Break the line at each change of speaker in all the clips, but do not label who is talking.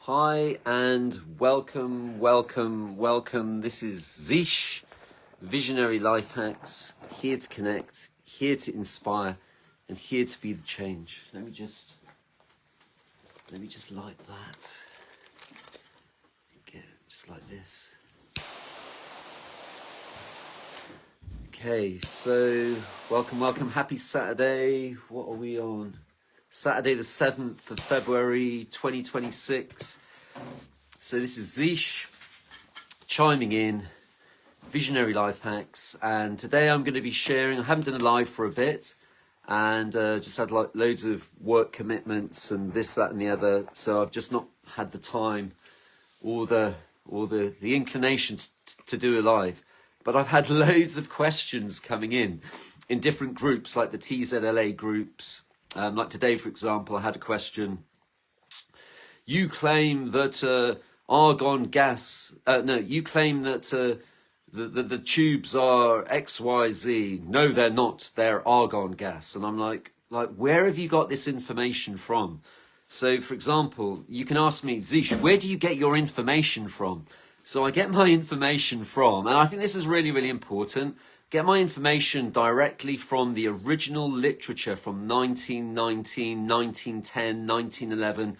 Hi and welcome, welcome, welcome. This is Zish, Visionary Life Hacks, here to connect, here to inspire, and here to be the change. Let me just light that. Okay, just like this. Okay, so welcome. Happy Saturday. What are we on? Saturday the 7th of February 2026. So this is Zish chiming in, Visionary Life Hacks, and today I'm going to be sharing. I haven't done a live for a bit, and just had like loads of work commitments and this, that, and the other. So I've just not had the time or the inclination to do a live. But I've had loads of questions coming in different groups, like the TZLA groups. Like today, for example, I had a question. You claim that argon gas, you claim that the tubes are XYZ. No, they're not. They're argon gas. And I'm like, where have you got this information from? So, for example, you can ask me, Zish, where do you get your information from? So I get my information from, and I think this is really, really important, get my information directly from the original literature from 1919, 1910, 1911.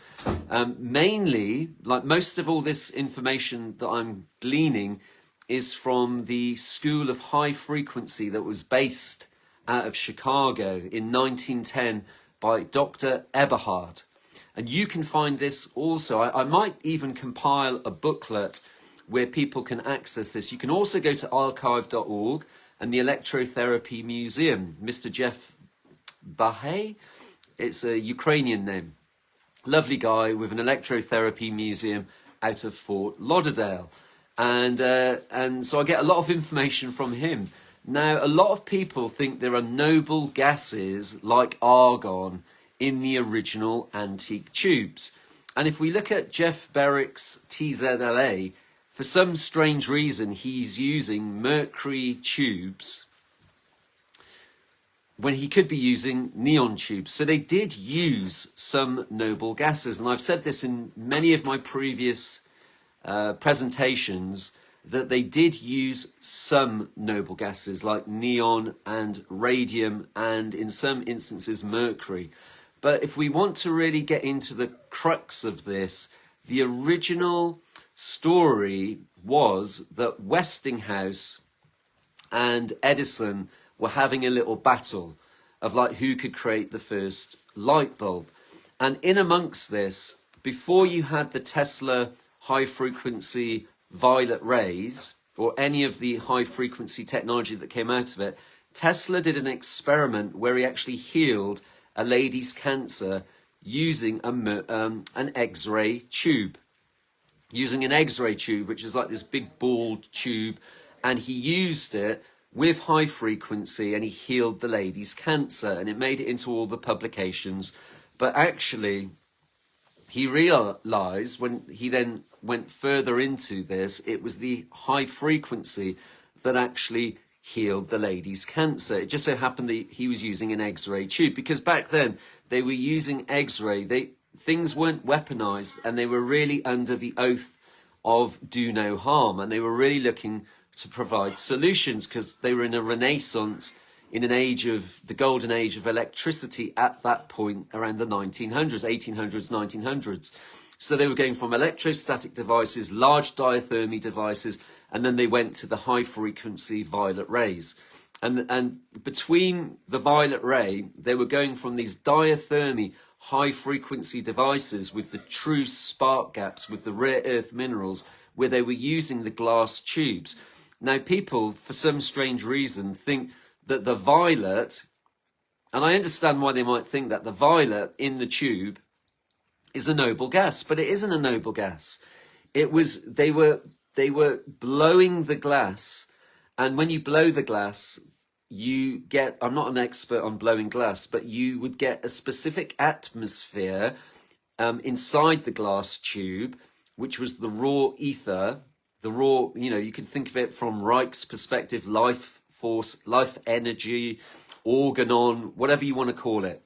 Mainly, like most of all this information that I'm gleaning is from the School of High Frequency that was based out of Chicago in 1910 by Dr. Eberhard. And you can find this also. I might even compile a booklet where people can access this. You can also go to archive.org and the Electrotherapy Museum. Mr. Jeff Bahe, it's a Ukrainian name. Lovely guy with an electrotherapy museum out of Fort Lauderdale. And so I get a lot of information from him. Now, a lot of people think there are noble gases like argon in the original antique tubes. And if we look at Jeff Berwick's TZLA, for some strange reason, he's using mercury tubes when he could be using neon tubes. So they did use some noble gases. And I've said this in many of my previous presentations, that they did use some noble gases like neon and radium and in some instances mercury. But if we want to really get into the crux of this, the original story was that Westinghouse and Edison were having a little battle of like who could create the first light bulb. And in amongst this, before you had the Tesla high frequency violet rays or any of the high frequency technology that came out of it, Tesla did an experiment where he actually healed a lady's cancer using an X-ray tube. Using an X-ray tube, which is like this big balled tube, and he used it with high frequency and he healed the lady's cancer, and it made it into all the publications. But actually, he realized when he then went further into this, it was the high frequency that actually healed the lady's cancer. It just so happened that he was using an X-ray tube, because back then they were using X-ray. Things weren't weaponized, and they were really under the oath of do no harm, and they were really looking to provide solutions because they were in a renaissance, in an age of the golden age of electricity at that point around the 1900s, 1800s, 1900s. So they were going from electrostatic devices, large diathermy devices, and then they went to the high frequency violet rays. And between the violet ray, they were going from these diathermy high frequency devices with the true spark gaps, with the rare earth minerals, where they were using the glass tubes. Now, people, for some strange reason, think that the violet, and I understand why they might think that, the violet in the tube is a noble gas, but it isn't a noble gas. They were blowing the glass, and when you blow the glass, you get, I'm not an expert on blowing glass, but you would get a specific atmosphere inside the glass tube, which was the raw ether, the raw, you can think of it from Reich's perspective, life force, life energy, organon, whatever you want to call it.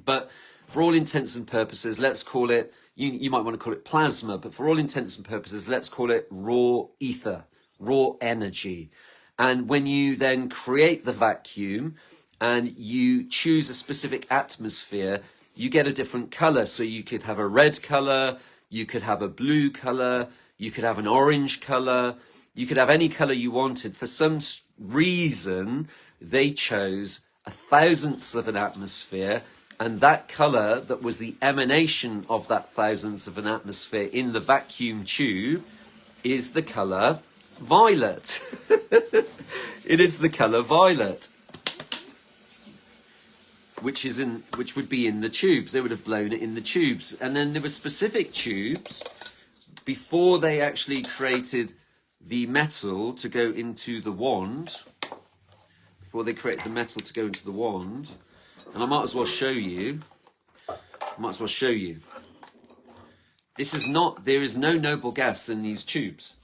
But for all intents and purposes, let's call it, you might want to call it plasma, but for all intents and purposes, let's call it raw ether, raw energy. And when you then create the vacuum and you choose a specific atmosphere, you get a different color. So you could have a red color, you could have a blue color, you could have an orange color, you could have any color you wanted. For some reason, they chose a thousandth of an atmosphere, and that color that was the emanation of that thousandth of an atmosphere in the vacuum tube is the color violet. It is the color violet, which would be in the tubes. They would have blown it in the tubes. And then there were specific tubes before they actually created the metal to go into the wand. Before they created the metal to go into the wand. And I might as well show you. There is no noble gas in these tubes.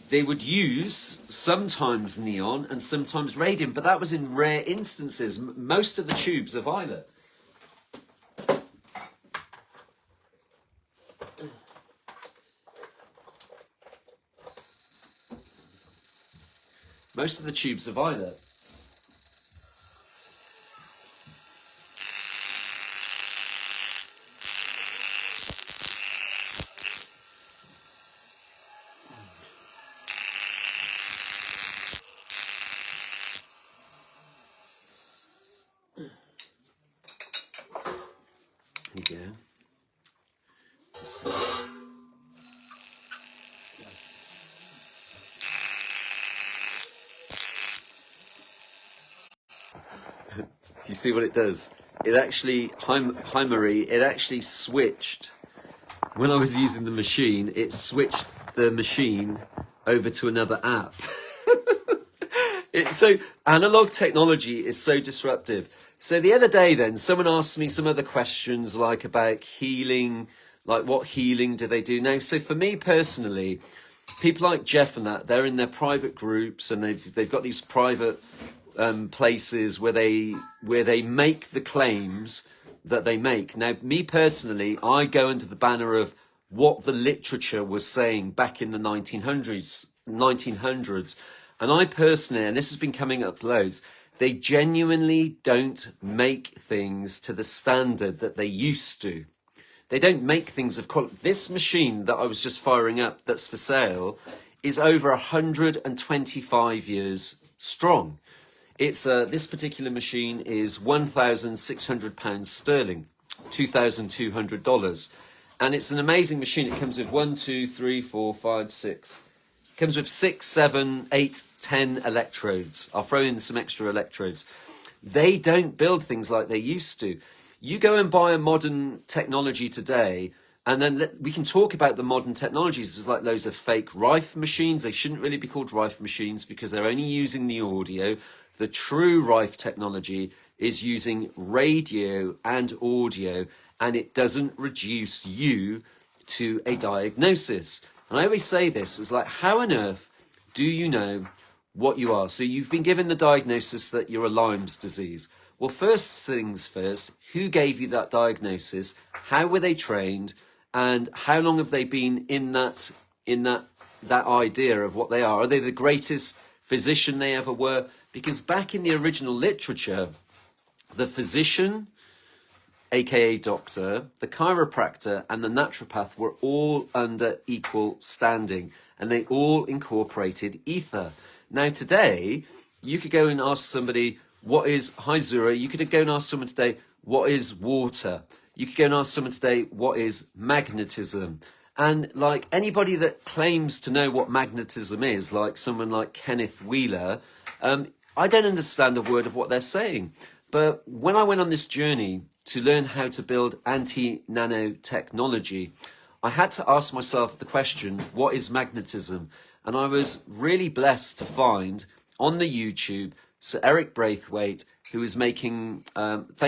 They would use sometimes neon and sometimes radium, but that was in rare instances. Most of the tubes are violet. Most of the tubes are violet. There you go. Do you see what it does? It actually, hi Marie, it actually switched. When I was using the machine, it switched the machine over to another app. So analog technology is so disruptive. So the other day then, someone asked me some other questions like about healing, like what healing do they do now? So for me personally, people like Jeff and that, they're in their private groups and they've got these private places where they make the claims that they make. Now, me personally, I go under the banner of what the literature was saying back in the 1900s, and I personally, and this has been coming up loads, they genuinely don't make things to the standard that they used to. They don't make things of quality. This machine that I was just firing up that's for sale is over 125 years strong. It's this particular machine is £1,600 sterling, $2,200, and it's an amazing machine. It comes with 1, 2, 3, 4, 5, 6. It comes with 6, 7, 8, 10 electrodes. I'll throw in some extra electrodes. They don't build things like they used to. You go and buy a modern technology today, and then we can talk about the modern technologies. There's like loads of fake Rife machines. They shouldn't really be called Rife machines because they're only using the audio. The true Rife technology is using radio and audio, and it doesn't reduce you to a diagnosis. And I always say this, is like, how on earth do you know what you are? So you've been given the diagnosis that you're a Lyme's disease. Well, first things first, who gave you that diagnosis? How were they trained? And how long have they been in that idea of what they are? Are they the greatest physician they ever were? Because back in the original literature, the physician, aka doctor, the chiropractor and the naturopath were all under equal standing, and they all incorporated ether. Now today, you could go and ask somebody, what is, hi Zura, you could go and ask someone today, what is water? You could go and ask someone today, what is magnetism? And like anybody that claims to know what magnetism is, like someone like Kenneth Wheeler, I don't understand a word of what they're saying. But when I went on this journey to learn how to build anti-nanotechnology, I had to ask myself the question, what is magnetism? And I was really blessed to find on the YouTube Sir Eric Braithwaite, who was making,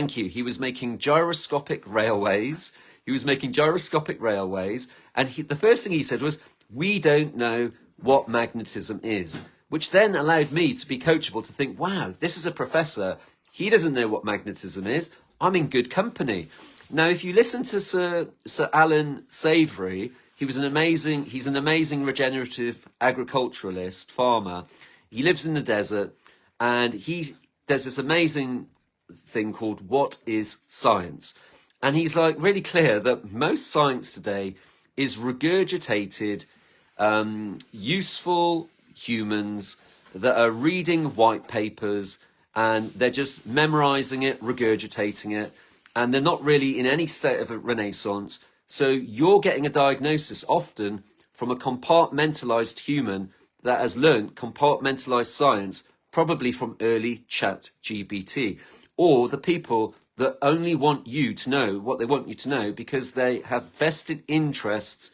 he was making gyroscopic railways. He was making gyroscopic railways. And the first thing he said was, we don't know what magnetism is, which then allowed me to be coachable to think, wow, this is a professor. He doesn't know what magnetism is. I'm in good company. Now, if you listen to Sir Alan Savory, he's an amazing regenerative agriculturalist, farmer. He lives in the desert, and there's this amazing thing called What is Science? And he's like really clear that most science today is regurgitated, useful humans that are reading white papers, and they're just memorizing it, regurgitating it, and they're not really in any state of a renaissance. So you're getting a diagnosis often from a compartmentalized human that has learned compartmentalized science, probably from early chat GBT, or the people that only want you to know what they want you to know because they have vested interests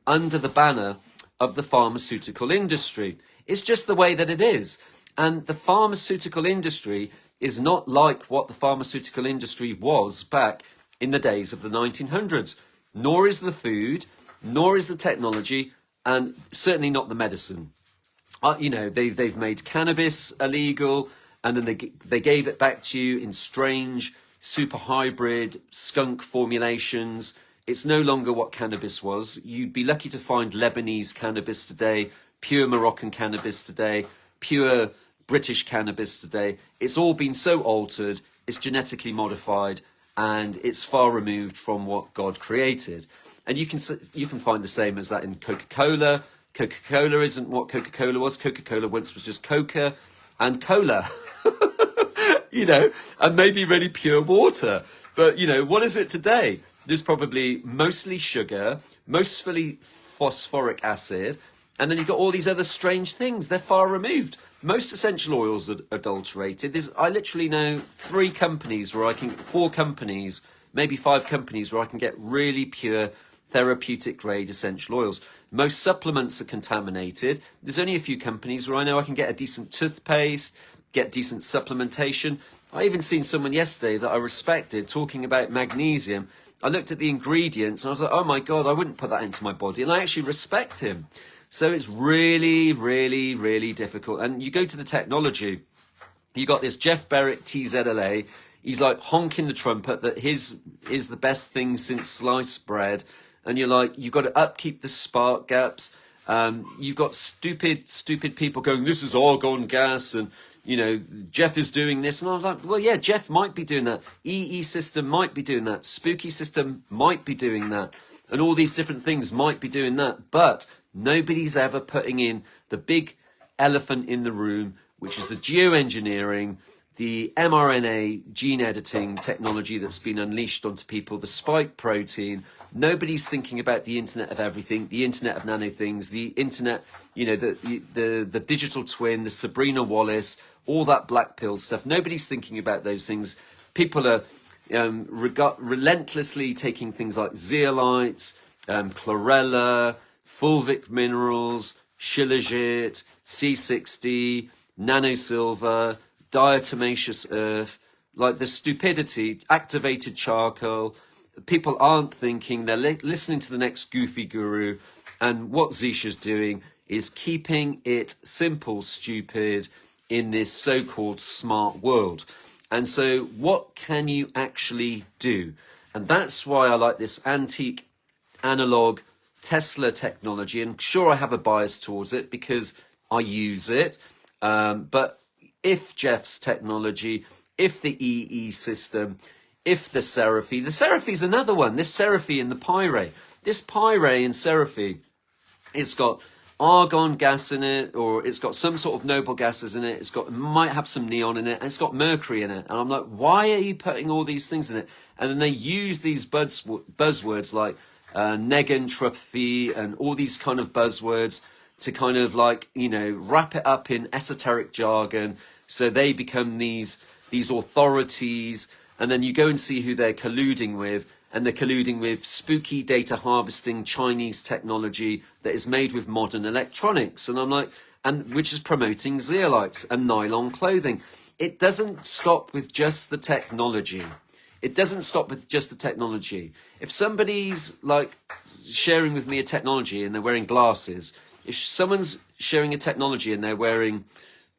under the banner of the pharmaceutical industry. It's just the way that it is. And the pharmaceutical industry is not like what the pharmaceutical industry was back in the days of the 1900s. Nor is the food, nor is the technology, and certainly not the medicine. They've made cannabis illegal, and then they gave it back to you in strange, super hybrid, skunk formulations. It's no longer what cannabis was. You'd be lucky to find Lebanese cannabis today, pure Moroccan cannabis today, pure British cannabis today. It's all been so altered, it's genetically modified, and it's far removed from what God created. And you can find the same as that in Coca-Cola. Coca-Cola isn't what Coca-Cola was. Coca-Cola once was just Coca and cola, and maybe really pure water. But, what is it today? There's probably mostly sugar, mostly phosphoric acid, and then you've got all these other strange things. They're far removed. Most essential oils are adulterated. I literally know 4 companies, maybe 5 companies where I can get really pure therapeutic grade essential oils. Most supplements are contaminated. There's only a few companies where I know I can get a decent toothpaste, get decent supplementation. I even seen someone yesterday that I respected talking about magnesium. I looked at the ingredients and I was like, oh my God, I wouldn't put that into my body. And I actually respect him. So it's really, really, really difficult. And you go to the technology, you got this Jeff Berwick TZLA. He's like honking the trumpet that his is the best thing since sliced bread. And you're like, you've got to upkeep the spark gaps. You've got stupid people going, this is argon gas, and Jeff is doing this. And I was like, well, yeah, Jeff might be doing that. EE system might be doing that. Spooky system might be doing that. And all these different things might be doing that. But nobody's ever putting in the big elephant in the room, which is the geoengineering, the mRNA gene editing technology that's been unleashed onto people, the spike protein. Nobody's thinking about the Internet of Everything, the Internet of Nano Things, the Internet, the digital twin, the Sabrina Wallace, all that black pill stuff. Nobody's thinking about those things. People are relentlessly taking things like zeolites, chlorella, fulvic minerals, shilajit, C60, nanosilver, diatomaceous earth, like the stupidity, activated charcoal. People aren't thinking, they're listening to the next goofy guru. And what Zisha's doing is keeping it simple, stupid in this so-called smart world. And so what can you actually do? And that's why I like this antique, analog Tesla technology. And sure, I have a bias towards it because I use it. But if Jeff's technology, if the EE system, if the Seraphy is another one. This Seraphy and the Pyrrhe. This Pyrrhe and Seraphy, it's got argon gas in it, or it's got some sort of noble gases in it. It might have some neon in it, and it's got mercury in it. And I'm like, why are you putting all these things in it? And then they use these buzzwords like negentropy and all these kind of buzzwords to kind of like, wrap it up in esoteric jargon. So they become these authorities, and then you go and see who they're colluding with, and they're colluding with spooky data harvesting Chinese technology that is made with modern electronics. And I'm like, which is promoting zeolites and nylon clothing. It doesn't stop with just the technology. It doesn't stop with just the technology. If somebody's like sharing with me a technology and they're wearing glasses, if someone's sharing a technology and they're wearing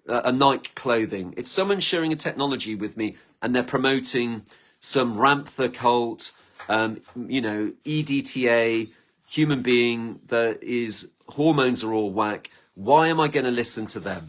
a Nike clothing, if someone's sharing a technology with me and they're promoting some Ramtha cult, you know, EDTA, human being that is, hormones are all whack. Why am I going to listen to them?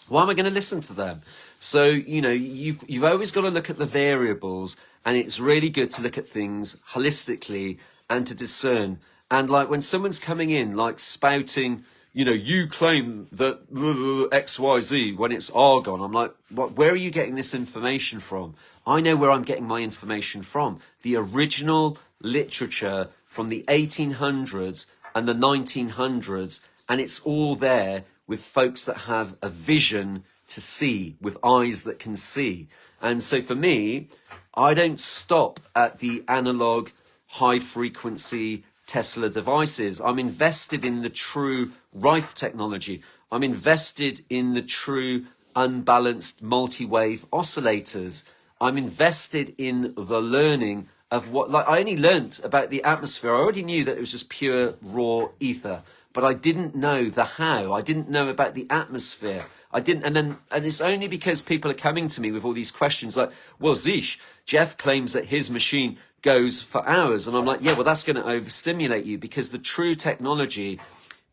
Why am I going to listen to them? So, you know, you've always got to look at the variables, and it's really good to look at things holistically and to discern. And like when someone's coming in, like spouting, you know, you claim that XYZ when it's argon, I'm like, what, where are you getting this information from? I know where I'm getting my information from. The original literature from the 1800s and the 1900s, and it's all there with folks that have a vision to see, with eyes that can see. And so for me, I don't stop at the analog high frequency TSLA devices. I'm invested in the true Rife technology. I'm invested in the true unbalanced multi-wave oscillators. I'm invested in the learning of what, like, I only learnt about the atmosphere. I already knew that it was just pure raw ether, but I didn't know the how. I didn't know about the atmosphere. I didn't, and it's only because people are coming to me with all these questions like, well, Zish, Jeff claims that his machine goes for hours. And I'm like, yeah, well, that's going to overstimulate you, because the true technology,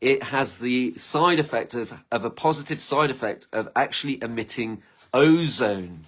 it has the side effect of a positive side effect of actually emitting ozone.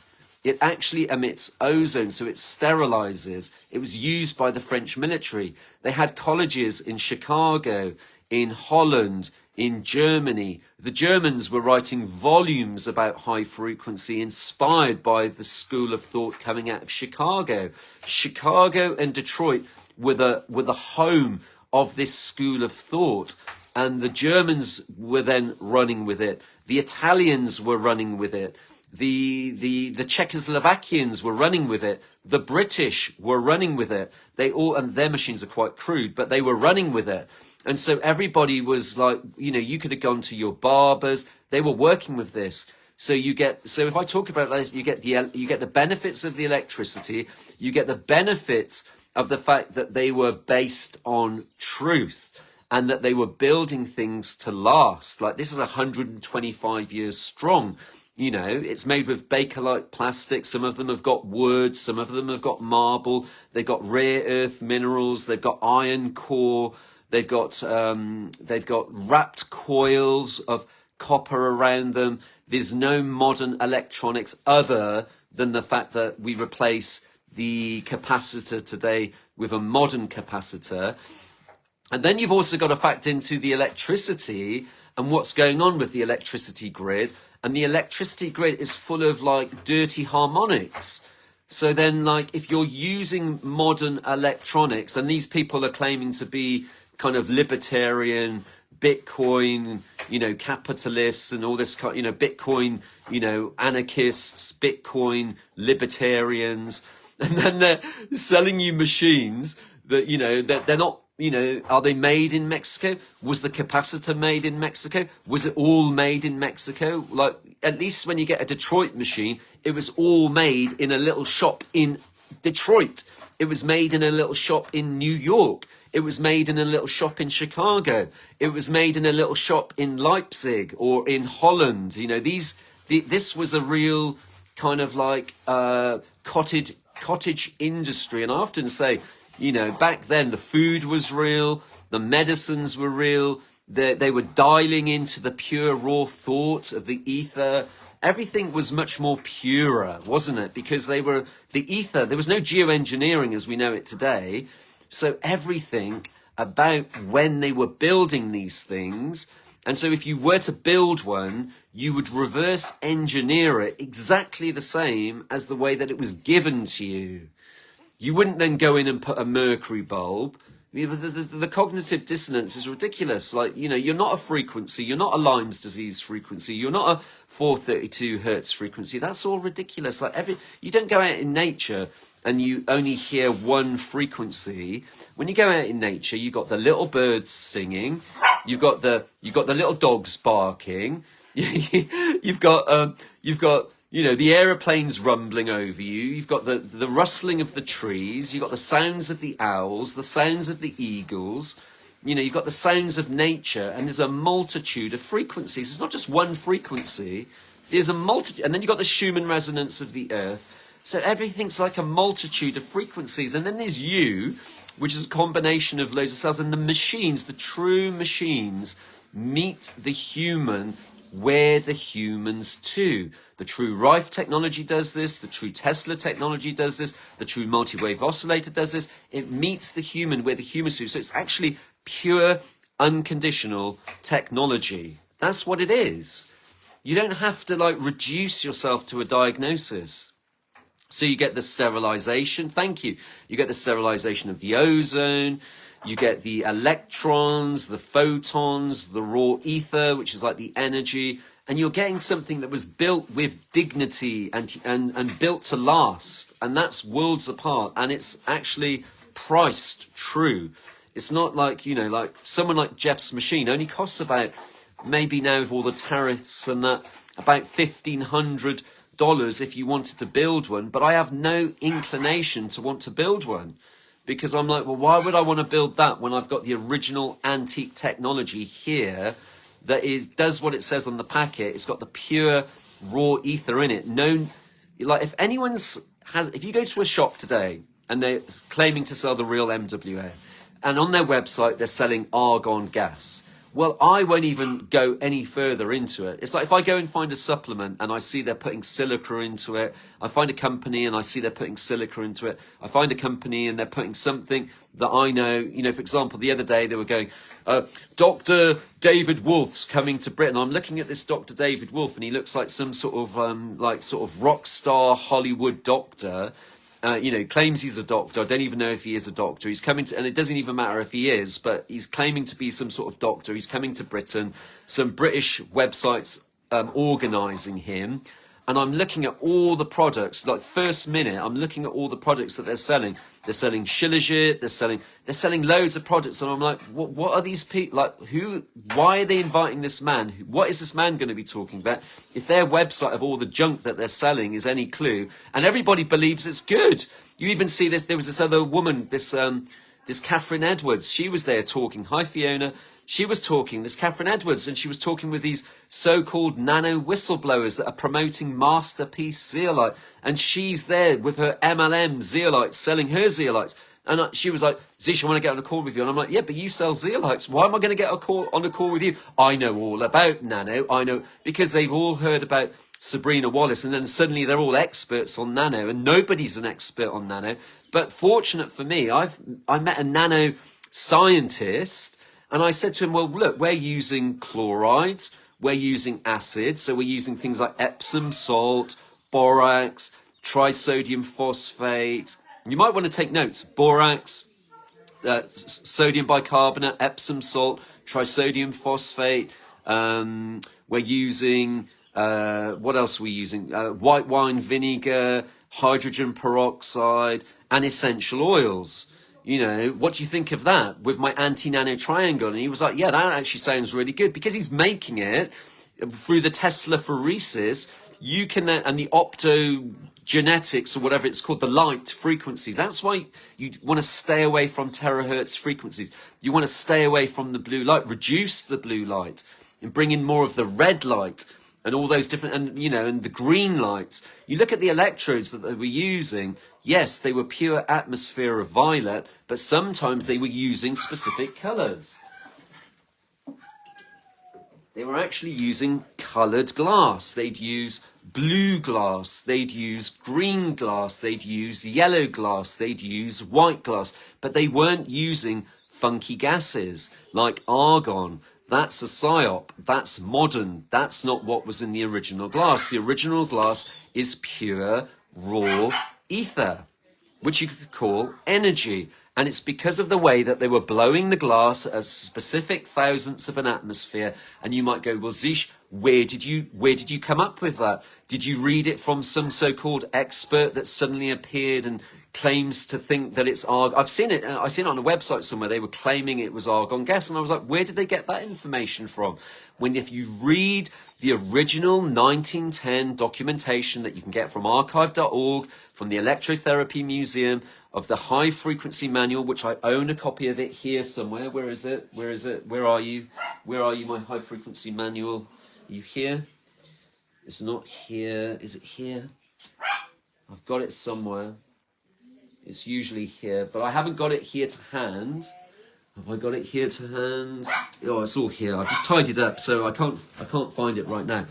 It actually emits ozone, so it sterilizes. It was used by the French military. They had colleges in Chicago, in Holland, in Germany. The Germans were writing volumes about high frequency, inspired by the school of thought coming out of Chicago. Chicago and Detroit were the home of this school of thought, and the Germans were then running with it. The Italians were running with it. The Czechoslovakians were running with it. The British were running with it. They all, and their machines are quite crude, but they were running with it. And so everybody was like, you know, you could have gone to your barbers. They were working with this. So if I talk about this, you get the benefits of the electricity. You get the benefits of the fact that they were based on truth and that they were building things to last. Like, this is 125 years strong. You know, it's made with Bakelite plastic. Some of them have got wood. Some of them have got marble. They've got rare earth minerals. They've got iron core. They've got wrapped coils of copper around them. There's no modern electronics other than the fact that we replace the capacitor today with a modern capacitor. And then you've also got to factor into the electricity and what's going on with the electricity grid. And the electricity grid is full of like dirty harmonics. So then, like, if you're using modern electronics, and these people are claiming to be kind of libertarian, Bitcoin, you know, capitalists and all this kind, you know, Bitcoin, you know, anarchists, Bitcoin libertarians, and then they're selling you machines that, you know, that they're not, you know, are they made in Mexico? Was the capacitor made in Mexico? Was it all made in Mexico? Like, at least when you get a Detroit machine, it was all made in a little shop in Detroit. It was made in a little shop in New York. It was made in a little shop in Chicago. It was made in a little shop in Leipzig or in Holland. You know, this was a real kind of like cottage industry. And I often say, you know, back then the food was real, the medicines were real. They were dialing into the pure raw thought of the ether. Everything was much more purer, wasn't it? Because they were the ether. There was no geoengineering as we know it today. So everything about when they were building these things. And so if you were to build one, you would reverse engineer it exactly the same as the way that it was given to you. You wouldn't then go in and put a mercury bulb. The cognitive dissonance is ridiculous. Like, you know, you're not a frequency. You're not a Lyme's disease frequency. You're not a 432 hertz frequency. That's all ridiculous. Like, you don't go out in nature and you only hear one frequency. When you go out in nature, you've got the little birds singing, you've got the little dogs barking, you've got you know, the aeroplanes rumbling over you, you've got the rustling of the trees, you've got the sounds of the owls, the sounds of the eagles, you know, you've got the sounds of nature, and there's a multitude of frequencies. It's not just one frequency, there's a multitude, and then you've got the Schumann resonance of the earth. So everything's like a multitude of frequencies. And then there's you, which is a combination of loads of cells. And the machines, the true machines, meet the human where the humans too. The true Rife technology does this, the true Tesla technology does this, the true multi-wave oscillator does this. It meets the human where the humans do. So it's actually pure, unconditional technology. That's what it is. You don't have to like reduce yourself to a diagnosis. So you get the sterilization, thank you. You get the sterilization of the ozone, you get the electrons, the photons, the raw ether, which is like the energy, and you're getting something that was built with dignity and built to last, and that's worlds apart, and it's actually priced true. It's not like, you know, like someone like Jeff's machine only costs about, maybe now with all the tariffs and that, about $1,500 if you wanted to build one, but I have no inclination to want to build one. Because I'm like, well, why would I want to build that when I've got the original antique technology here that does what it says on the packet? It's got the pure raw ether in it. No, like if if you go to a shop today and they're claiming to sell the real MWA, and on their website they're selling argon gas. Well, I won't even go any further into it. It's like if I go and find a supplement and I see they're putting silica into it, I find a company and I see they're putting silica into it, I find a company and they're putting something that I know, you know, for example, the other day they were going, Dr. David Wolf's coming to Britain. I'm looking at this Dr. David Wolf and he looks like some sort of rock star Hollywood doctor. You know, claims he's a doctor. I don't even know if he is a doctor. He's coming to, and it doesn't even matter if he is, but he's claiming to be some sort of doctor. He's coming to Britain. Some British websites organising him. And I'm looking at all the products, like first minute, I'm looking at all the products that they're selling. They're selling Shilajit, they're selling loads of products. And I'm like, what are these people, like, why are they inviting this man? What is this man going to be talking about? If their website of all the junk that they're selling is any clue, and everybody believes it's good. You even see this, there was this other woman, this Catherine Edwards, she was there talking. Hi, Fiona. She was talking, this Catherine Edwards, and she was talking with these so-called nano whistleblowers that are promoting Masterpiece zeolite. And she's there with her MLM zeolites, selling her zeolites. And she was like, Zish, I want to get on a call with you. And I'm like, yeah, but you sell zeolites. Why am I going to get on a call with you? I know all about nano. I know, because they've all heard about Sabrina Wallace. And then suddenly they're all experts on nano. And nobody's an expert on nano. But fortunate for me, I met a nano scientist. And I said to him, well, look, we're using chlorides, we're using acid, so we're using things like Epsom salt, borax, trisodium phosphate. You might want to take notes. Borax, sodium bicarbonate, Epsom salt, trisodium phosphate. We're using, what else are we using? White wine vinegar, hydrogen peroxide, and essential oils. You know, what do you think of that with my anti-nano triangle? And he was like, yeah, that actually sounds really good, because he's making it through the Tesla phoresis. You can, and the optogenetics or whatever it's called, the light frequencies. That's why you want to stay away from terahertz frequencies. You want to stay away from the blue light, reduce the blue light and bring in more of the red light and all those different, and you know, and the green lights. You look at the electrodes that they were using. Yes, they were pure atmosphere of violet, but sometimes they were using specific colors. They were actually using colored glass. They'd use blue glass, they'd use green glass, they'd use yellow glass, they'd use white glass, but they weren't using funky gases like argon. That's a psyop. That's modern. That's not what was in the original glass. The original glass is pure, raw ether, which you could call energy. And it's because of the way that they were blowing the glass at a specific thousandths of an atmosphere. And you might go, well, Zish, where did you come up with that? Did you read it from some so-called expert that suddenly appeared and claims to think that it's argon? I've seen it on a website somewhere. They were claiming it was argon gas. And I was like, where did they get that information from? When if you read the original 1910 documentation that you can get from archive.org, from the Electrotherapy Museum, of the High Frequency Manual, which I own a copy of it here somewhere. Where is it? Where is it? Where are you? Where are you, my High Frequency Manual? Are you here? It's not here. Is it here? I've got it somewhere. It's usually here, but I haven't got it here to hand. Have I got it here to hand? Oh, it's all here. I've just tidied up, so I can't find it right now.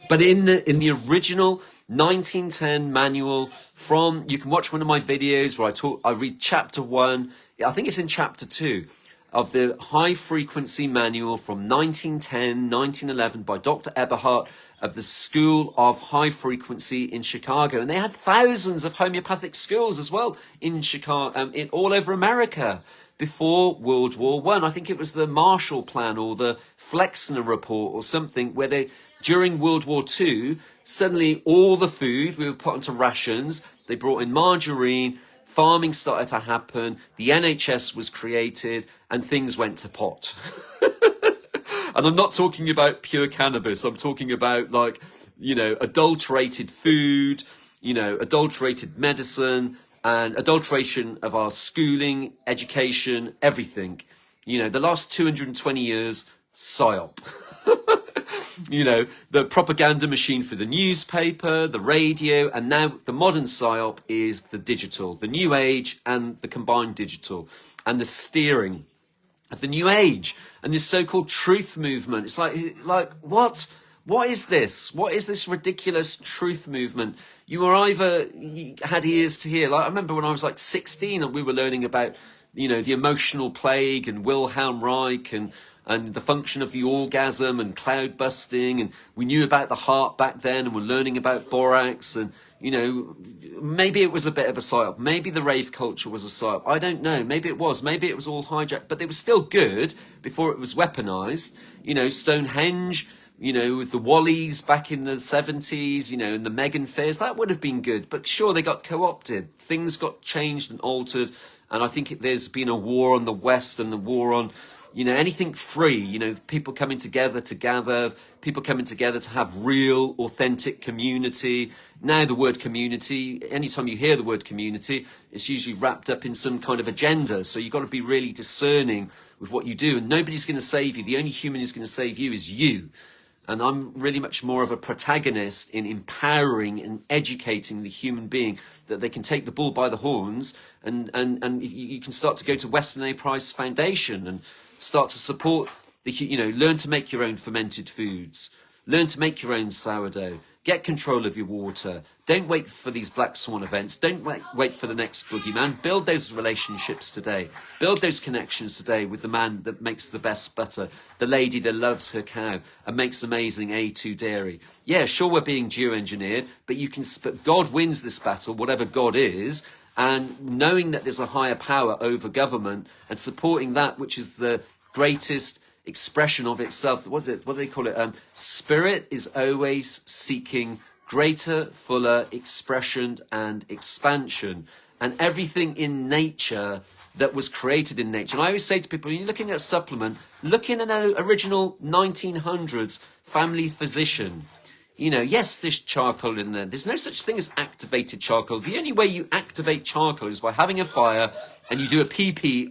But in the original 1910 manual from, you can watch one of my videos where I read chapter 1. I think it's in chapter 2 of the high frequency manual from 1910, 1911 by Dr. Eberhardt of the School of High Frequency in Chicago. And they had thousands of homeopathic schools as well in Chicago, all over America before World War One. I think it was the Marshall Plan or the Flexner Report or something where they, during World War Two, suddenly all the food we were put onto rations. They brought in margarine, farming started to happen, the NHS was created, and things went to pot. And I'm not talking about pure cannabis. I'm talking about, like, you know, adulterated food, you know, adulterated medicine, and adulteration of our schooling, education, everything. You know, the last 220 years, PSYOP. You know, the propaganda machine for the newspaper, the radio, and now the modern PSYOP is the digital, the new age and the combined digital, and the steering of the new age and this so-called truth movement. It's like what? What is this? What is this ridiculous truth movement? You were either, you had ears to hear. Like, I remember when I was like 16 and we were learning about, you know, the emotional plague and Wilhelm Reich and the function of the orgasm and cloud busting, and we knew about the heart back then, and we're learning about borax, and, you know, maybe it was a bit of a psyop, maybe the rave culture was a psyop, I don't know, maybe it was all hijacked, but it was still good before it was weaponized. You know, Stonehenge, you know, with the Wallies back in the 70s, you know, and the Megan Fairs, that would have been good, but sure, they got co-opted, things got changed and altered, and I think there's been a war on the West and the war on, you know, anything free, you know, people coming together to gather, people coming together to have real, authentic community. Now the word community, anytime you hear the word community, it's usually wrapped up in some kind of agenda. So you've got to be really discerning with what you do, and nobody's going to save you. The only human who's going to save you is you. And I'm really much more of a protagonist in empowering and educating the human being that they can take the bull by the horns, and you can start to go to Weston A. Price Foundation and start to support the, you know, learn to make your own fermented foods, learn to make your own sourdough, get control of your water. Don't wait for these black swan events. Don't wait for the next boogeyman. Build those relationships today. Build those connections today with the man that makes the best butter, the lady that loves her cow and makes amazing A2 dairy. Yeah, sure, we're being geoengineered, but God wins this battle, whatever God is. And knowing that there's a higher power over government and supporting that which is the greatest expression of itself. What do they call it? Spirit is always seeking greater, fuller expression and expansion. And everything in nature that was created in nature. And I always say to people, when you're looking at a supplement, look in an original 1900s family physician. You know, yes, there's charcoal in there. There's no such thing as activated charcoal. The only way you activate charcoal is by having a fire and you do a PP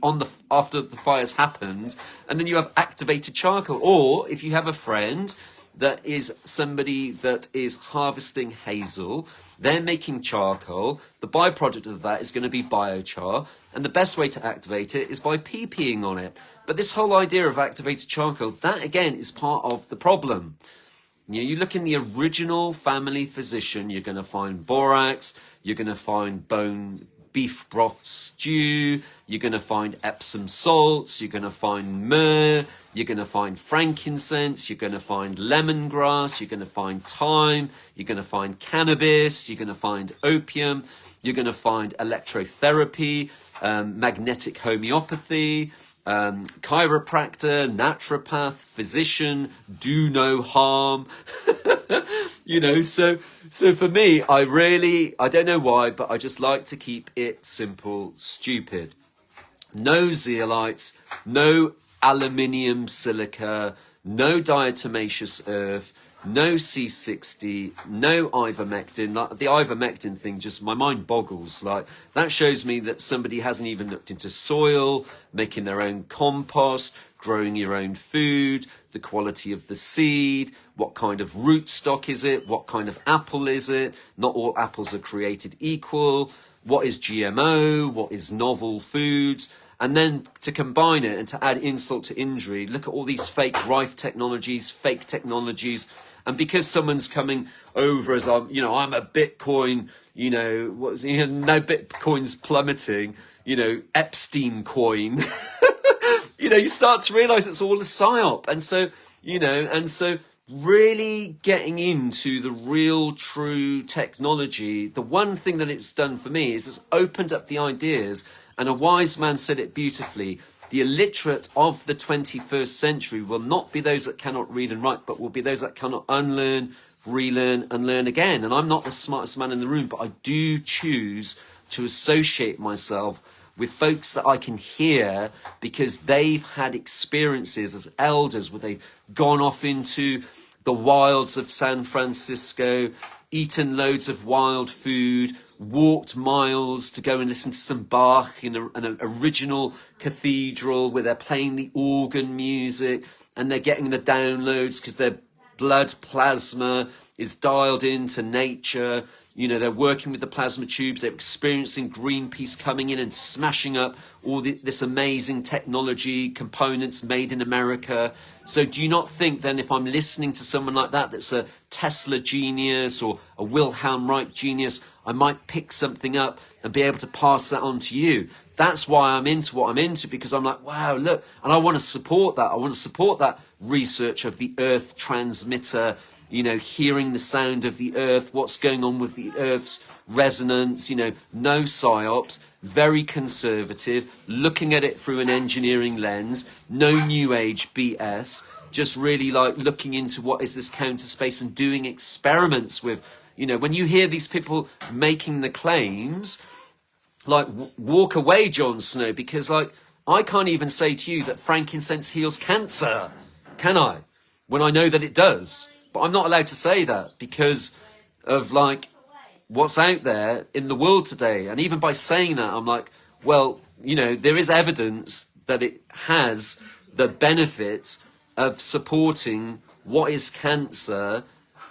after the fire's happened, and then you have activated charcoal. Or if you have a friend that is somebody that is harvesting hazel, they're making charcoal. The byproduct of that is going to be biochar, and the best way to activate it is by PPing on it. But this whole idea of activated charcoal, that again is part of the problem. You know, you look in the original family physician, you're going to find borax, you're going to find beef broth stew, you're going to find Epsom salts, you're going to find myrrh, you're going to find frankincense, you're going to find lemongrass, you're going to find thyme, you're going to find cannabis, you're going to find opium, you're going to find electrotherapy, magnetic homeopathy, chiropractor, naturopath, physician, do no harm. You know, so for me, I don't know why, but I just like to keep it simple, stupid. No zeolites, no aluminium silica, no diatomaceous earth, no C60, no ivermectin. Like the ivermectin thing, just my mind boggles. Like that shows me that somebody hasn't even looked into soil, making their own compost, growing your own food, the quality of the seed, what kind of rootstock is it, what kind of apple is it. Not all apples are created equal. What is GMO, what is novel foods. And then to combine it and to add insult to injury, look at all these fake rife technologies, fake technologies. And because someone's coming over as I'm a Bitcoin, no Bitcoin's plummeting, Epstein coin, you start to realize it's all a psyop. And so, really getting into the real true technology, the one thing that it's done for me is it's opened up the ideas. And a wise man said it beautifully: the illiterate of the 21st century will not be those that cannot read and write, but will be those that cannot unlearn, relearn and learn again. And I'm not the smartest man in the room, but I do choose to associate myself with folks that I can hear because they've had experiences as elders where they've gone off into the wilds of San Francisco, eaten loads of wild food, walked miles to go and listen to some Bach in an original cathedral where they're playing the organ music and they're getting the downloads because their blood plasma is dialed into nature. They're working with the plasma tubes. They're experiencing Greenpeace coming in and smashing up all this amazing technology, components made in America. So do you not think then if I'm listening to someone like that, that's a Tesla genius or a Wilhelm Reich genius, I might pick something up and be able to pass that on to you? That's why I'm into what I'm into, because I'm like, wow, look, and I want to support that. I want to support that research of the Earth transmitter, hearing the sound of the Earth, what's going on with the Earth's resonance, no psyops, very conservative, looking at it through an engineering lens, no new age BS, just really like looking into what is this counter space and doing experiments with, when you hear these people making the claims, like walk away, Jon Snow, because like I can't even say to you that frankincense heals cancer, can I? When I know that it does. But I'm not allowed to say that because of like what's out there in the world today. And even by saying that, I'm like, well, there is evidence that it has the benefits of supporting what is cancer,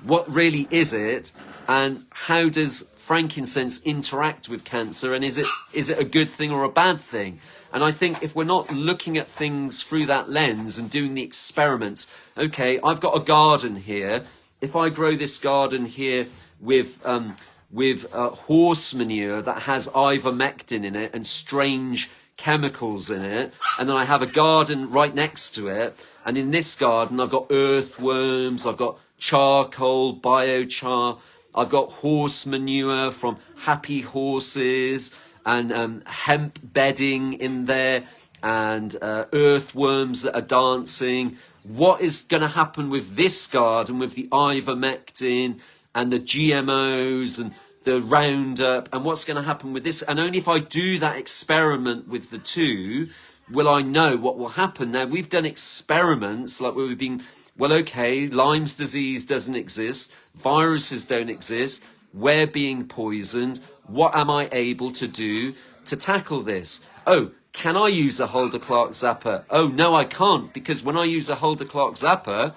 what really is it, and how does frankincense interact with cancer, and is it a good thing or a bad thing? And I think if we're not looking at things through that lens and doing the experiments, okay, I've got a garden here. If I grow this garden here with horse manure that has ivermectin in it and strange chemicals in it, and then I have a garden right next to it, and in this garden I've got earthworms, I've got charcoal, biochar, I've got horse manure from happy horses, and hemp bedding in there, and earthworms that are dancing. What is going to happen with this garden with the ivermectin and the GMOs and the Roundup, and what's going to happen with this? And only if I do that experiment with the two will I know what will happen. Now, we've done experiments like where we've been, well, okay, Lyme's disease doesn't exist, viruses don't exist, we're being poisoned. What am I able to do to tackle this? Oh, can I use a Hulda-Clark zapper? Oh, no, I can't, because when I use a Hulda-Clark zapper,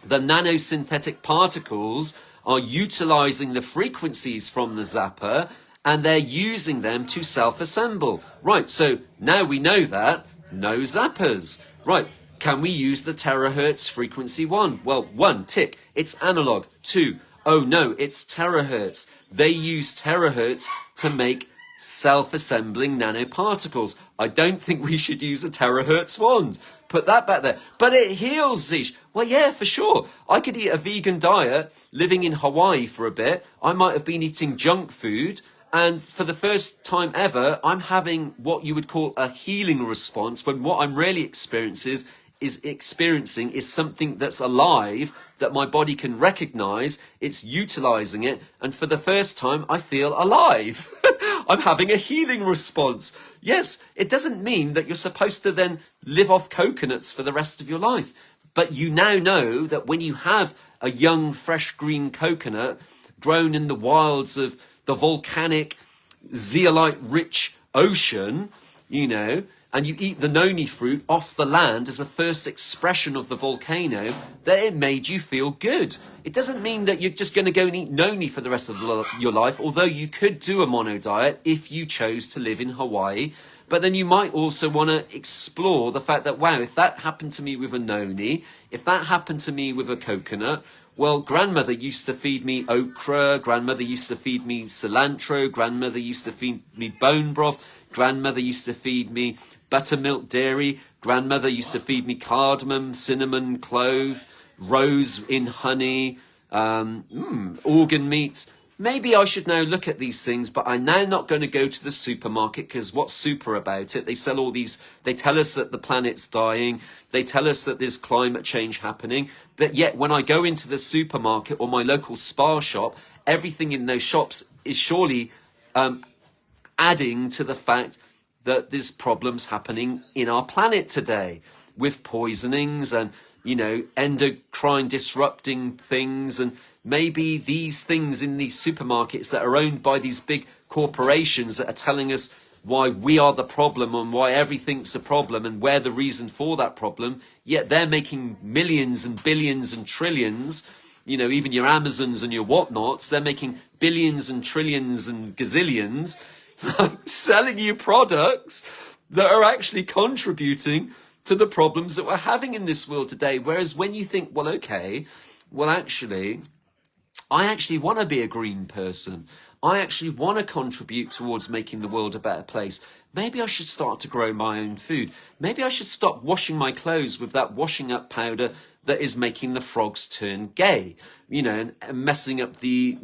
the nanosynthetic particles are utilizing the frequencies from the zapper and they're using them to self-assemble. Right, so now we know that, no zappers. Right, can we use the terahertz frequency one? Well, one, tick, it's analog. Two, oh no, it's terahertz. They use terahertz to make self-assembling nanoparticles. I don't think we should use a terahertz wand. Put that back there. But it heals, Zish. Well, yeah, for sure. I could eat a vegan diet, living in Hawaii for a bit. I might have been eating junk food. And for the first time ever, I'm having what you would call a healing response, when what I'm really experiencing is something that's alive, that my body can recognize. It's utilizing it. And for the first time, I feel alive. I'm having a healing response. Yes, it doesn't mean that you're supposed to then live off coconuts for the rest of your life. But you now know that when you have a young, fresh green coconut grown in the wilds of the volcanic, zeolite-rich ocean, you know, and you eat the noni fruit off the land as a first expression of the volcano, that it made you feel good. It doesn't mean that you're just going to go and eat noni for the rest of your life, although you could do a mono diet if you chose to live in Hawaii. But then you might also want to explore the fact that, wow, if that happened to me with a noni, if that happened to me with a coconut, well, grandmother used to feed me okra, grandmother used to feed me cilantro, grandmother used to feed me bone broth, grandmother used to feed me buttermilk dairy, grandmother used to feed me cardamom, cinnamon, clove, rose in honey, organ meats. Maybe I should now look at these things, but I'm now not going to go to the supermarket, because what's super about it? They sell all these, they tell us that the planet's dying, they tell us that there's climate change happening, but yet when I go into the supermarket or my local spa shop, everything in those shops is surely adding to the fact that there's problems happening in our planet today with poisonings and, you know, endocrine disrupting things. And maybe these things in these supermarkets that are owned by these big corporations that are telling us why we are the problem and why everything's a problem and we're the reason for that problem, yet they're making millions and billions and trillions. You know, even your Amazons and your whatnots, they're making billions and trillions and gazillions selling you products that are actually contributing to the problems that we're having in this world today. Whereas when you think, well, okay, well, actually, I actually want to be a green person. I actually want to contribute towards making the world a better place. Maybe I should start to grow my own food. Maybe I should stop washing my clothes with that washing up powder that is making the frogs turn gay, you know, and messing up the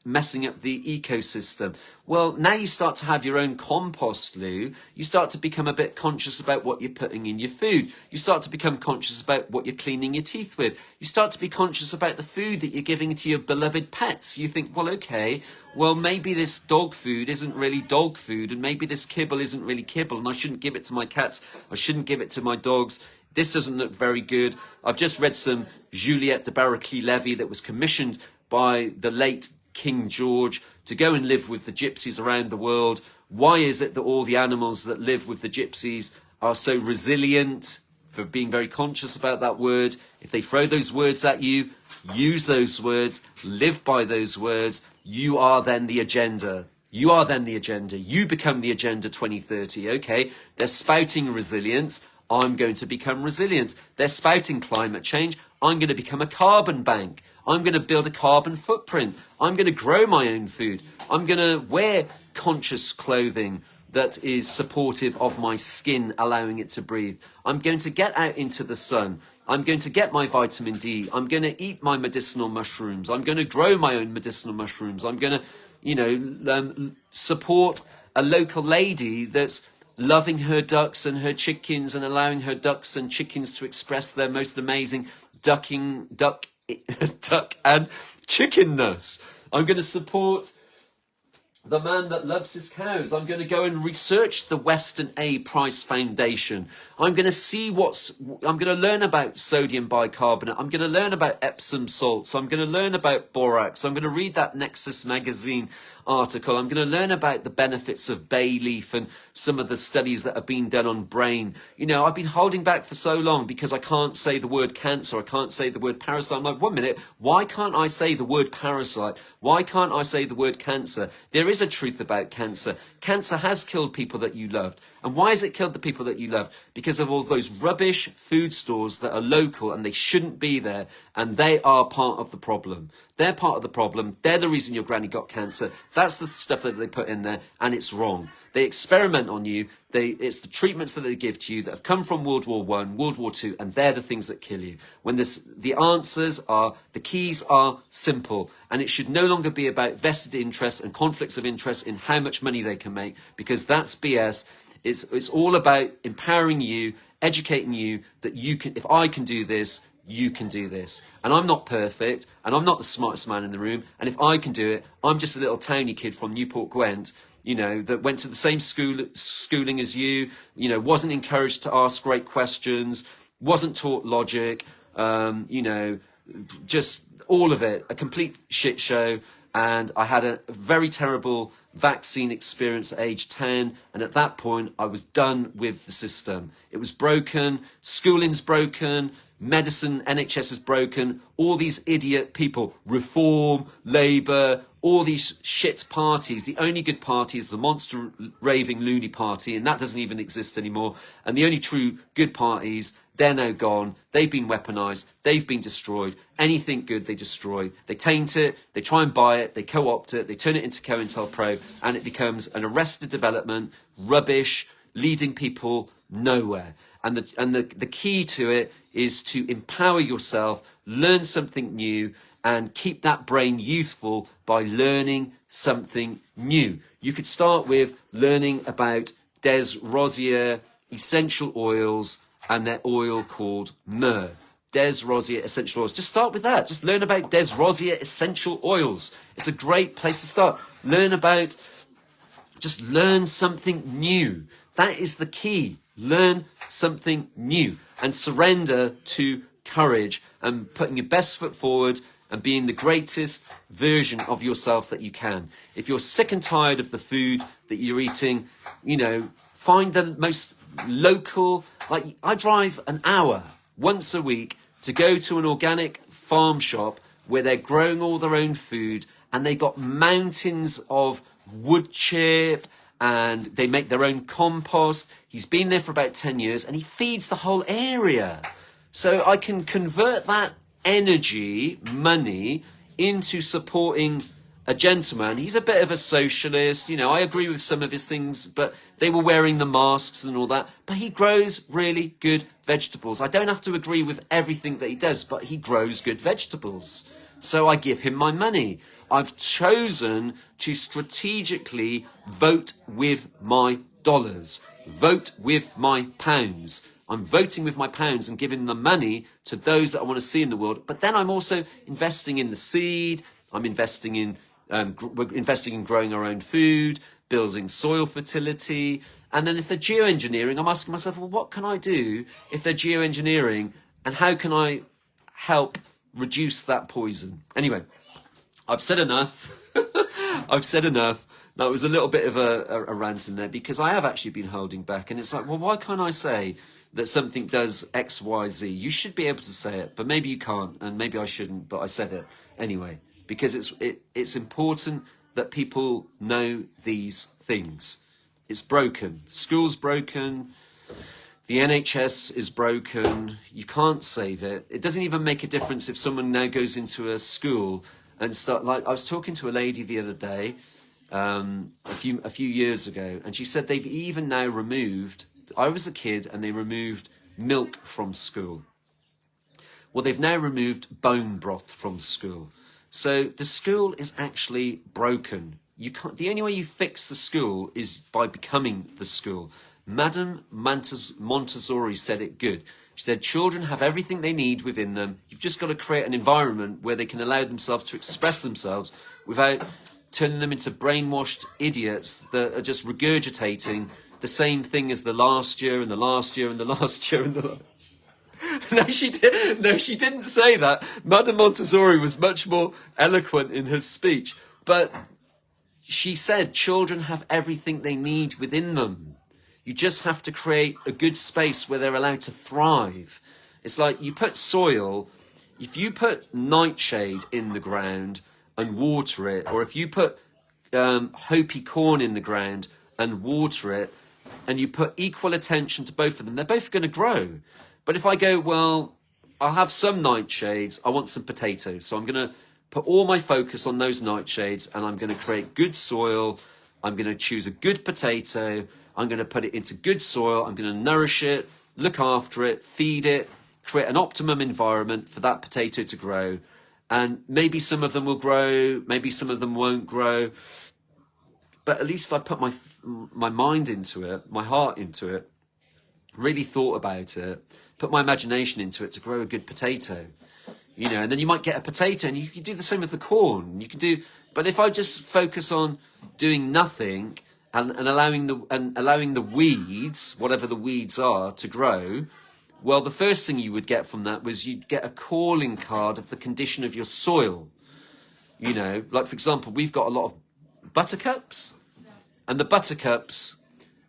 ecosystem. Well, now you start to have your own compost, Lou. You start to become a bit conscious about what you're putting in your food. You start to become conscious about what you're cleaning your teeth with. You start to be conscious about the food that you're giving to your beloved pets. You think, well, okay, well, maybe this dog food isn't really dog food, and maybe this kibble isn't really kibble, and I shouldn't give it to my cats. I shouldn't give it to my dogs. This doesn't look very good. I've just read some Juliette de Barraclay-Levy that was commissioned by the late King George to go and live with the gypsies around the world. Why is it that all the animals that live with the gypsies are so resilient? For being very conscious about that word. If they throw those words at you, use those words, live by those words. You are then the agenda. You are then the agenda. You become the Agenda 2030. Okay, they're spouting resilience. I'm going to become resilient. They're spouting climate change. I'm going to become a carbon bank. I'm going to build a carbon footprint. I'm going to grow my own food. I'm going to wear conscious clothing that is supportive of my skin, allowing it to breathe. I'm going to get out into the sun. I'm going to get my vitamin D. I'm going to eat my medicinal mushrooms. I'm going to grow my own medicinal mushrooms. I'm going to, you know, support a local lady that's loving her ducks and her chickens and allowing her ducks and chickens to express their most amazing duck and chickenness. I'm going to support the man that loves his cows. I'm going to go and research the Weston A. Price Foundation. I'm going to learn about sodium bicarbonate. I'm going to learn about Epsom salts. I'm going to learn about borax. I'm going to read that Nexus magazine article. I'm going to learn about the benefits of bay leaf and some of the studies that have been done on brain. You know, I've been holding back for so long because I can't say the word cancer. I can't say the word parasite. I'm like, 1 minute, why can't I say the word parasite? Why can't I say the word cancer? There is a truth about cancer. Cancer has killed people that you loved. And why has it killed the people that you loved? Because of all those rubbish food stores that are local and they shouldn't be there. And they are part of the problem. They're part of the problem. They're the reason your granny got cancer. That's the stuff that they put in there, and it's wrong. They experiment on you. It's the treatments that they give to you that have come from World War I, World War II, and they're the things that kill you. When the keys are simple, and it should no longer be about vested interests and conflicts of interest in how much money they can make, because that's BS. It's all about empowering you, educating you that you can. If I can do this, you can do this. And I'm not perfect, and I'm not the smartest man in the room. And if I can do it, I'm just a little towny kid from Newport Gwent, you know, that went to the same schooling as you, you know, wasn't encouraged to ask great questions, wasn't taught logic, you know, just all of it, a complete shit show. And I had a very terrible vaccine experience at age 10. And at that point, I was done with the system. It was broken. Schooling's broken. Medicine, NHS is broken. All these idiot people, Reform, Labour, all these shit parties. The only good party is the monster raving loony party, and that doesn't even exist anymore. And the only true good parties, they're now gone. They've been weaponized. They've been destroyed. Anything good, they destroy. They taint it. They try and buy it. They co-opt it. They turn it into COINTELPRO, and it becomes an arrested development, rubbish, leading people nowhere. And the key to it is to empower yourself, learn something new, and keep that brain youthful by learning something new. You could start with learning about Des Rosier essential oils and their oil called myrrh. Des Rosier essential oils. Just start with that. Just learn about Des Rosier essential oils. It's a great place to start. Just learn something new. That is the key. Learn something new and surrender to courage and putting your best foot forward and being the greatest version of yourself that you can. If you're sick and tired of the food that you're eating, you know, find the most local, like I drive an hour once a week to go to an organic farm shop where they're growing all their own food and they got mountains of wood chip and they make their own compost. He's been there for about 10 years and he feeds the whole area. So I can convert that energy, money, into supporting a gentleman. He's a bit of a socialist. You know, I agree with some of his things, but they were wearing the masks and all that. But he grows really good vegetables. I don't have to agree with everything that he does, but he grows good vegetables. So I give him my money. I've chosen to strategically vote with my dollars, vote with my pounds. I'm voting with my pounds and giving the money to those that I want to see in the world. But then I'm also investing in the seed. I'm investing in we're investing in growing our own food, building soil fertility. And then if they're geoengineering, I'm asking myself, well, what can I do if they're geoengineering? And how can I help reduce that poison? Anyway, I've said enough. I've said enough. That was a little bit of a rant in there because I have actually been holding back. And it's like, well, why can't I say that something does X, Y, Z? You should be able to say it, but maybe you can't, and maybe I shouldn't, but I said it anyway, because it's important that people know these things. It's broken. School's broken. The NHS is broken. You can't save it. It doesn't even make a difference if someone now goes into a school and start, like, I was talking to a lady the other day, a few years ago, and she said they've even now removed, I was a kid and they removed milk from school. Well, they've now removed bone broth from school. So the school is actually broken. You can't, the only way you fix the school is by becoming the school. Madame Montessori said it good. She said, children have everything they need within them. You've just got to create an environment where they can allow themselves to express themselves without turning them into brainwashed idiots that are just regurgitating the same thing as the last year and the last year and the last year and the last. No, she didn't say that. Madame Montessori was much more eloquent in her speech. But she said children have everything they need within them. You just have to create a good space where they're allowed to thrive. It's like you put soil, if you put nightshade in the ground and water it, or if you put Hopi corn in the ground and water it, and you put equal attention to both of them, they're both going to grow. But if I go, well, I'll have some nightshades, I want some potatoes, so I'm going to put all my focus on those nightshades, and I'm going to create good soil, I'm going to choose a good potato, I'm going to put it into good soil, I'm going to nourish it, look after it, feed it, create an optimum environment for that potato to grow. And maybe some of them will grow, maybe some of them won't grow. But at least I put my mind into it, my heart into it, really thought about it, put my imagination into it to grow a good potato. You know, and then you might get a potato, and you can do the same with the corn. You can do, but if I just focus on doing nothing and allowing the weeds, whatever the weeds are, to grow, Well, the first thing you would get from that was you'd get a calling card of the condition of your soil. You know, like for example, we've got a lot of buttercups, and the buttercups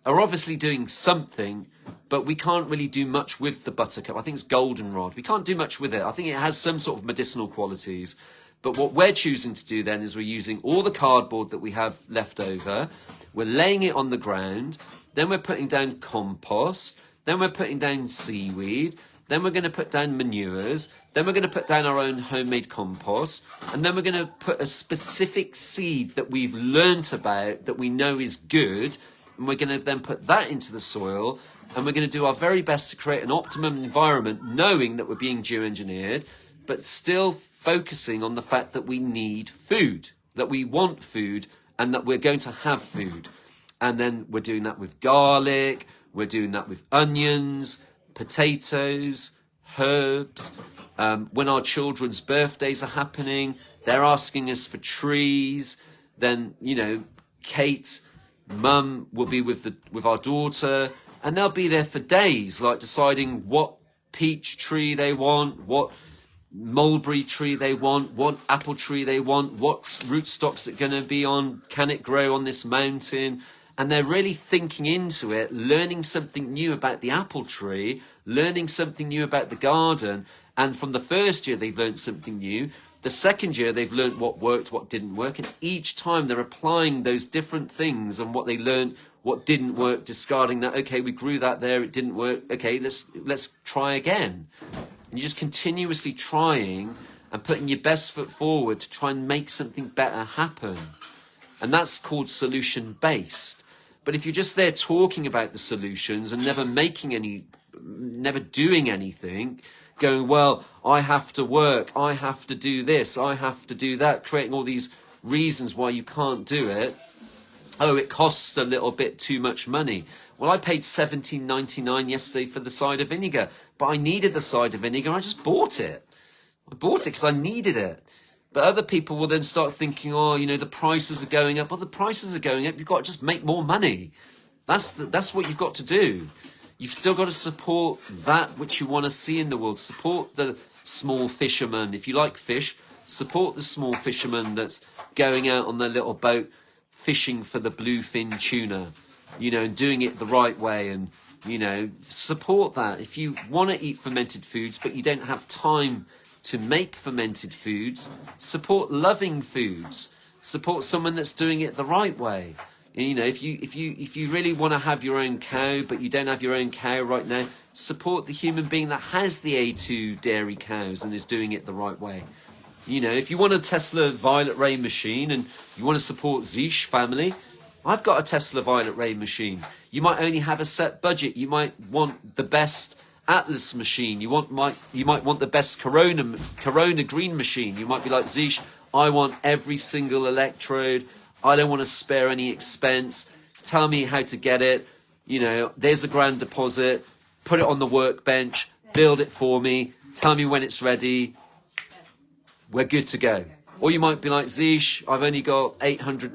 are obviously doing something, but we can't really do much with the buttercup. I think it's goldenrod. We can't do much with it. I think it has some sort of medicinal qualities. But what we're choosing to do then is we're using all the cardboard that we have left over, we're laying it on the ground, then we're putting down compost, then we're putting down seaweed, then we're going to put down manures, then we're going to put down our own homemade compost, and then we're going to put a specific seed that we've learnt about that we know is good, and we're going to then put that into the soil, and we're going to do our very best to create an optimum environment, knowing that we're being geoengineered, but still focusing on the fact that we need food, that we want food, and that we're going to have food. And then we're doing that with garlic, we're doing that with onions, potatoes, herbs. When our children's birthdays are happening, they're asking us for trees. Then, you know, Kate, mum, will be with our daughter, and they'll be there for days, like deciding what peach tree they want, what mulberry tree they want, what apple tree they want, what rootstocks it's going to be on, can it grow on this mountain? And they're really thinking into it, learning something new about the apple tree, learning something new about the garden. And from the first year, they've learned something new. The second year, they've learned what worked, what didn't work. And each time they're applying those different things and what they learned, what didn't work, discarding that. Okay, we grew that there, it didn't work. Okay, let's try again. And you're just continuously trying and putting your best foot forward to try and make something better happen. And that's called solution-based. But if you're just there talking about the solutions and never doing anything, going, well, I have to work, I have to do this, I have to do that, creating all these reasons why you can't do it. Oh, it costs a little bit too much money. Well, I paid $17.99 yesterday for the cider vinegar, but I needed the cider vinegar, I just bought it. I bought it because I needed it. But other people will then start thinking, oh, you know, the prices are going up. Well, the prices are going up. You've got to just make more money. That's what you've got to do. You've still got to support that which you want to see in the world. Support the small fisherman. If you like fish, support the small fisherman that's going out on their little boat fishing for the bluefin tuna, you know, and doing it the right way. And, you know, support that. If you want to eat fermented foods, but you don't have time to make fermented foods, support loving foods. Support someone that's doing it the right way. You know, if you really want to have your own cow, but you don't have your own cow right now, support the human being that has the A2 dairy cows and is doing it the right way. You know, if you want a Tesla Violet Ray machine and you want to support Zish family, I've got a Tesla Violet Ray machine. You might only have a set budget. You might want the best Atlas machine. You might want the best Corona green machine. You might be like, Zish, I want every single electrode. I don't want to spare any expense. Tell me how to get it. You know, there's a grand deposit. Put it on the workbench. Build it for me. Tell me when it's ready. We're good to go. Or you might be like, Zish, I've only got £800.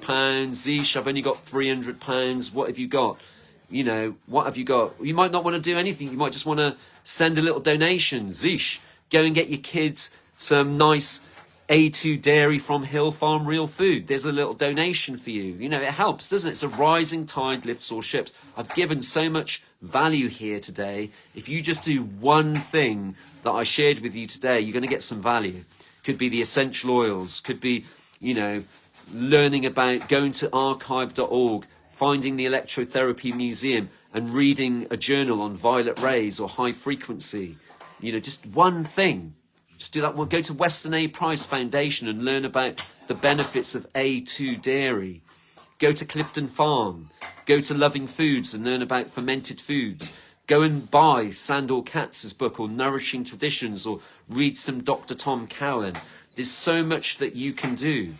Zish, I've only got £300. What have you got? You know, what have you got? You might not want to do anything. You might just want to send a little donation. Zish, go and get your kids some nice A2 dairy from Hill Farm Real Food. There's a little donation for you. You know, it helps, doesn't it? It's a rising tide lifts all ships. I've given so much value here today. If you just do one thing that I shared with you today, you're going to get some value. Could be the essential oils. Could be, you know, learning about going to archive.org, finding the Electrotherapy Museum and reading a journal on violet rays or high frequency. You know, just one thing. Just do that. We'll go to Weston A. Price Foundation and learn about the benefits of A2 dairy. Go to Clifton Farm. Go to Loving Foods and learn about fermented foods. Go and buy Sandor Katz's book or Nourishing Traditions, or read some Dr. Tom Cowan. There's so much that you can do.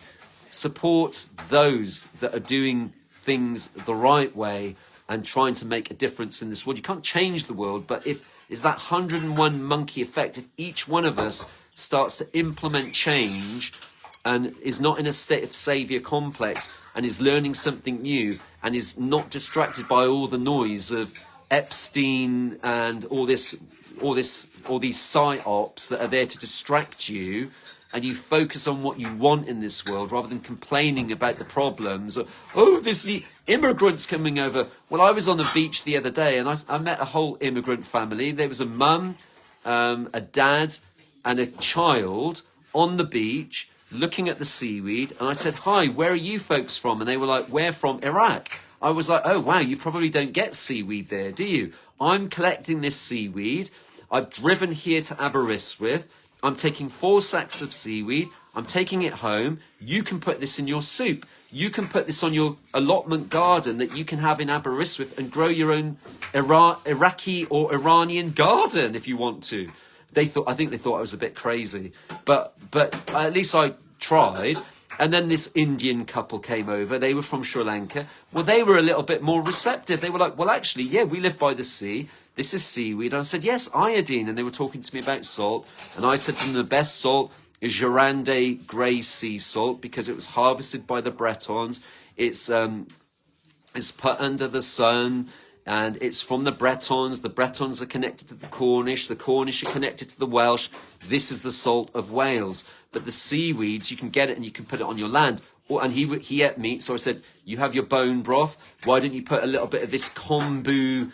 Support those that are doing things the right way and trying to make a difference in this world. You can't change the world, but if it's that 101 monkey effect, if each one of us starts to implement change and is not in a state of saviour complex and is learning something new and is not distracted by all the noise of Epstein and all this all these psyops that are there to distract you, and you focus on what you want in this world rather than complaining about the problems. Oh, there's the immigrants coming over. Well, I was on the beach the other day and I met a whole immigrant family. There was a mum, a dad and a child on the beach looking at the seaweed. And I said, hi, where are you folks from? And they were like, we're from Iraq. I was like, oh, wow, you probably don't get seaweed there, do you? I'm collecting this seaweed. I've driven here to Aberystwyth. I'm taking 4 sacks of seaweed. I'm taking it home. You can put this in your soup. You can put this on your allotment garden that you can have in Aberystwyth and grow your own Iraqi or Iranian garden if you want to. I think they thought I was a bit crazy, but at least I tried. And then this Indian couple came over. They were from Sri Lanka. Well, they were a little bit more receptive. They were like, well, actually, yeah, we live by the sea. This is seaweed. And I said, yes, iodine. And they were talking to me about salt. And I said to them, the best salt is Gironde grey sea salt because it was harvested by the Bretons. It's put under the sun. And it's from the Bretons. The Bretons are connected to the Cornish are connected to the Welsh. This is the salt of Wales. But the seaweeds, you can get it and you can put it on your land. And he ate meat, so I said, you have your bone broth. Why don't you put a little bit of this kombu?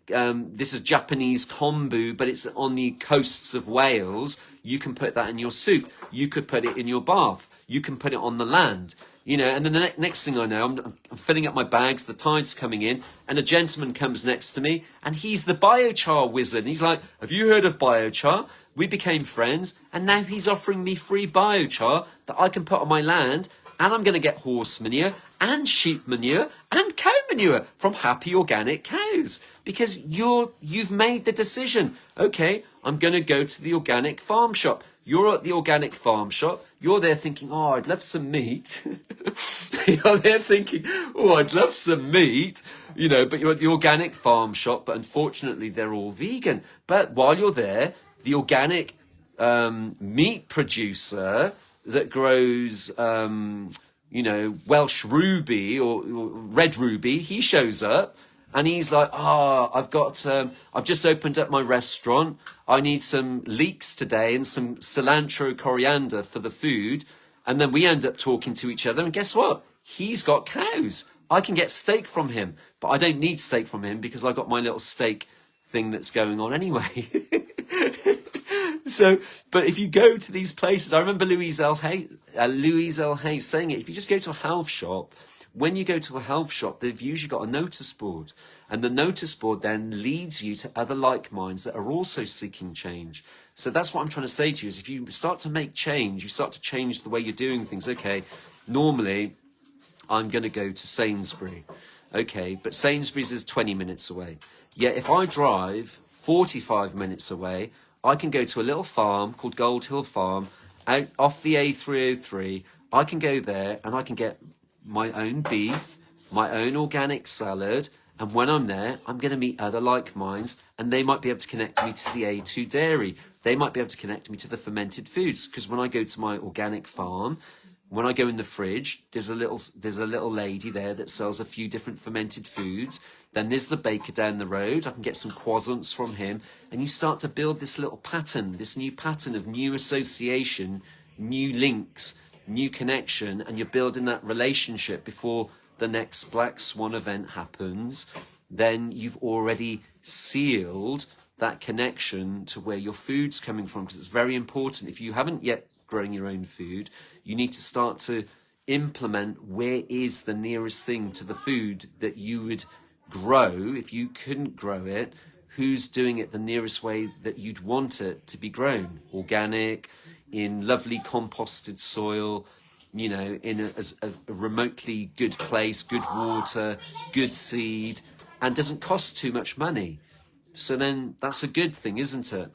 This is Japanese kombu, but it's on the coasts of Wales. You can put that in your soup. You could put it in your bath. You can put it on the land. You know, and then the next thing I know, I'm filling up my bags, the tide's coming in, and a gentleman comes next to me, and he's the biochar wizard. And he's like, have you heard of biochar? We became friends, and now he's offering me free biochar that I can put on my land, and I'm going to get horse manure, and sheep manure, and cow manure from happy organic cows. Because you've made the decision. Okay, I'm going to go to the organic farm shop. You're at the organic farm shop. You're there thinking, oh, I'd love some meat. You're there thinking, oh, I'd love some meat. You know, but you're at the organic farm shop. But unfortunately, they're all vegan. But while you're there, the organic meat producer that grows, you know, Welsh ruby or red ruby, he shows up. And he's like, I've just opened up my restaurant. I need some leeks today and some cilantro coriander for the food. And then we end up talking to each other. And guess what? He's got cows. I can get steak from him. But I don't need steak from him because I got my little steak thing that's going on anyway. So, but if you go to these places, I remember Louise L. Hay saying it. If you just go to a health shop, when you go to a health shop, they've usually got a notice board. And the notice board then leads you to other like minds that are also seeking change. So that's what I'm trying to say to you is if you start to make change, you start to change the way you're doing things. Okay, normally I'm going to go to Sainsbury. Okay, but Sainsbury's is 20 minutes away. Yet if I drive 45 minutes away, I can go to a little farm called Gold Hill Farm out off the A303. I can go there and I can get my own beef, my own organic salad, and when I'm there, I'm going to meet other like minds, and they might be able to connect me to the A2 dairy. They might be able to connect me to the fermented foods, because when I go to my organic farm, when I go in the fridge, there's a little lady there that sells a few different fermented foods. Then there's the baker down the road. I can get some croissants from him, and you start to build this little pattern, this new pattern of new association, new links, new connection, and you're building that relationship before the next Black Swan event happens. Then you've already sealed that connection to where your food's coming from, because it's very important. If you haven't yet grown your own food, you need to start to implement where is the nearest thing to the food that you would grow. If you couldn't grow it, who's doing it the nearest way that you'd want it to be grown? Organic, in lovely composted soil, you know, in a remotely good place, good water, good seed, and doesn't cost too much money. So then that's a good thing, isn't it?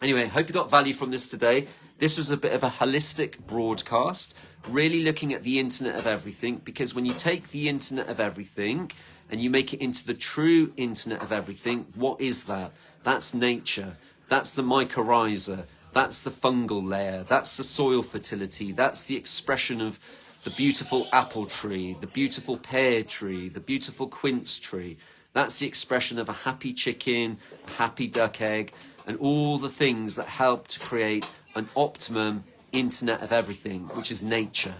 Anyway, hope you got value from this today. This was a bit of a holistic broadcast, really looking at the Internet of Everything, because when you take the Internet of Everything and you make it into the true Internet of Everything, what is that? That's nature. That's the mycorrhiza. That's the fungal layer. That's the soil fertility. That's the expression of the beautiful apple tree, the beautiful pear tree, the beautiful quince tree. That's the expression of a happy chicken, a happy duck egg. and all the things that help to create an optimum internet of everything, which is nature.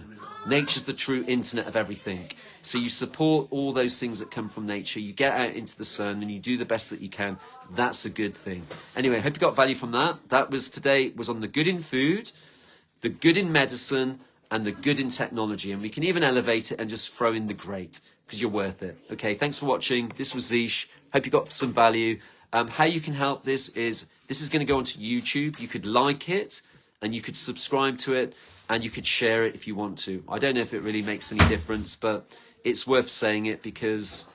Nature's the true internet of everything. So you support all those things that come from nature, you get out into the sun and you do the best that you can. That's a good thing. Anyway, hope you got value from that. That was today, was on the good in food, the good in medicine, and the good in technology. And we can even elevate it and just throw in the great, because you're worth it. Okay, thanks for watching. This was Zish. Hope you got some value. How you can help this is going to go onto YouTube. You could like it, and you could subscribe to it, and you could share it if you want to. I don't know if it really makes any difference, but it's worth saying it because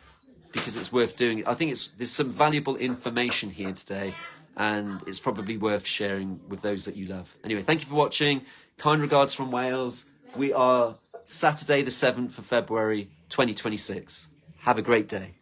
it's worth doing it. I think there's some valuable information here today, and it's probably worth sharing with those that you love. Anyway, thank you for watching. Kind regards from Wales. We are Saturday the 7th of February 2026. Have a great day.